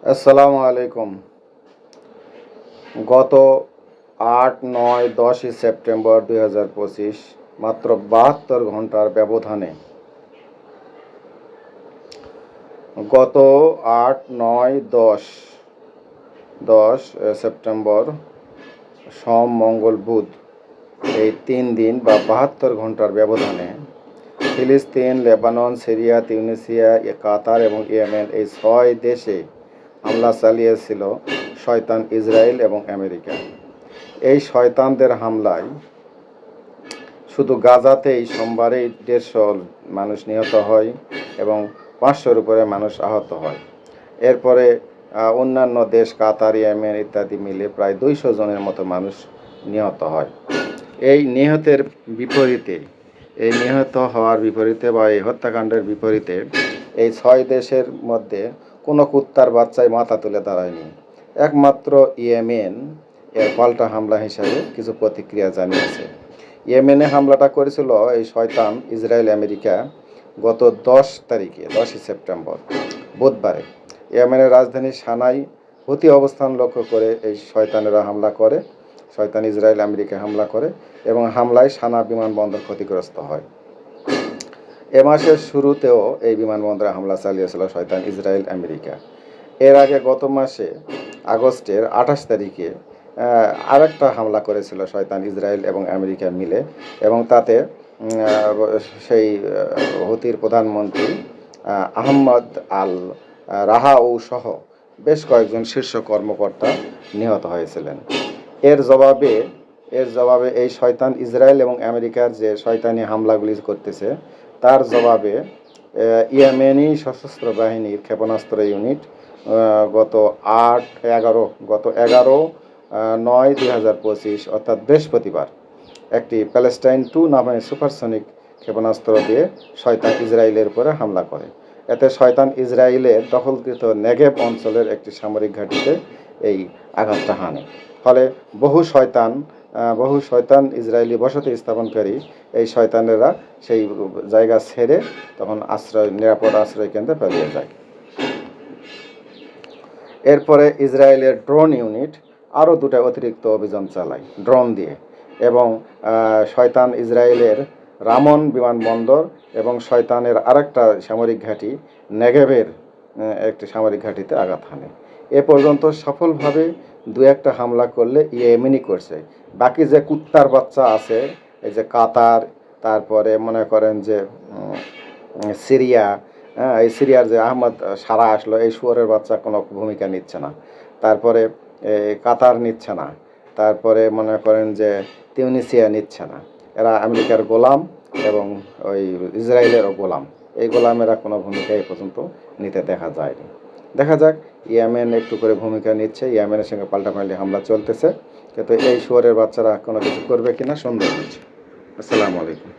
আসসালামু আলাইকুম। গত 8, 9, 10ই সেপ্টেম্বর 2025 মাত্র 72 ঘন্টার ব্যবধানে গত 8, 9, 10 সেপ্টেম্বর সোম, মঙ্গল, বুধ এই 3 দিন বা 72 ঘন্টার ব্যবধানে ফিলিস্তিন, লেবানন, সিরিয়া, তিউনিসিয়া, কাতার এবং ইয়েমেন এই 6 দেশে হামলা চালিয়েছিল শয়তান ইসরায়েল এবং আমেরিকা। এই শয়তানদের হামলায় শুধু গাজাতেই সোমবারেই 150 মানুষ নিহত হয় এবং 500-র উপরে মানুষ আহত হয়। এরপরে অন্যান্য দেশ কাতার, ইয়েমেন ইত্যাদি মিলে প্রায় 200 জনের মতো মানুষ নিহত হয়। এই নিহত হওয়ার বিপরীতে বা এই হত্যাকাণ্ডের বিপরীতে এই 6 দেশের মধ্যে কোনো কুত্তার বাচ্চায় মাথা তুলে দাঁড়ায়নি। একমাত্র ইয়েমেন এর পাল্টা হামলা হিসাবে কিছু প্রতিক্রিয়া জানিয়েছে। ইয়েমেনে হামলাটা করেছিল এই শয়তান ইসরায়েল আমেরিকা গত 10ই সেপ্টেম্বর বুধবারে। ইয়েমেনের রাজধানী সানায় হুতি অবস্থান লক্ষ্য করে এই শয়তানেরা হামলা করে, শয়তান ইসরায়েল আমেরিকা হামলা করে এবং হামলায় সানা বিমানবন্দর ক্ষতিগ্রস্ত হয়। এ মাসের শুরুতেও এই বিমানবন্দরে হামলা চালিয়েছিল শয়তান ইসরায়েল আমেরিকা। এর আগে গত মাসে আগস্টের 28 তারিখে আরেকটা হামলা করেছিল শয়তান ইসরায়েল এবং আমেরিকা মিলে এবং তাতে সেই হুতির প্রধানমন্ত্রী আহমদ আল রাহাউ সহ বেশ কয়েকজন শীর্ষ কর্মকর্তা নিহত হয়েছিলেন। এর জবাবে এই শয়তান ইসরায়েল এবং আমেরিকার যে শয়তানি হামলাগুলি করতেছে তার জবাবে ইয়েমেনি সশস্ত্র বাহিনীর ক্ষেপণাস্ত্র ইউনিট গত 11/9/2025 অর্থাৎ বৃহস্পতিবার একটি প্যালেস্টাইন 2 নামে সুপারসনিক ক্ষেপণাস্ত্র দিয়ে শয়তান ইসরায়েলের উপরে হামলা করে। এতে শয়তান ইসরায়েলের দখলকৃত নেগেব অঞ্চলের একটি সামরিক ঘাঁটিতে এই আঘাতটা হানে। ফলে বহু শয়তান ইসরায়েলি বসতি স্থাপনকারী এই শয়তানেরা সেই জায়গা ছেড়ে তখন নিরাপদ আশ্রয় কেন্দ্রে পালিয়ে যায়। এরপরে ইসরায়েলের ড্রোন ইউনিট আরও 2টা অতিরিক্ত অভিযান চালায় ড্রোন দিয়ে এবং শয়তান ইসরায়েলের রামন বিমানবন্দর এবং শয়তানের আরেকটা সামরিক ঘাঁটি নেগেবের একটি সামরিক ঘাঁটিতে আঘাত হানে। এ পর্যন্ত সফলভাবে 2-1টা হামলা করলে ইয়েমেনই করছে। বাকি যে কুত্তার বাচ্চা আছে, এই যে কাতার, তারপরে মনে করেন যে সিরিয়া, এই সিরিয়ার যে আহমদ সারা আসলো, এই শুয়োরের বাচ্চা কোনো ভূমিকা নিচ্ছে না। তারপরে কাতার নিচ্ছে না। তারপরে মনে করেন যে তিউনিসিয়া নিচ্ছে না। এরা আমেরিকার গোলাম এবং ওই ইসরায়েলেরও গোলাম। এই গোলামেরা কোনো ভূমিকা এই পর্যন্ত নিতে দেখা যায়নি। দেখা যাক, ইয়েমেন একটু করে ভূমিকা নিচ্ছে, ইয়েমেনের সঙ্গে পাল্টাপাল্টি হামলা চলতেছে, কিন্তু এই শুয়োরের বাচ্চারা কোনো কিছু করবে কিনা সন্দেহ হচ্ছে। আসসালামু আলাইকুম।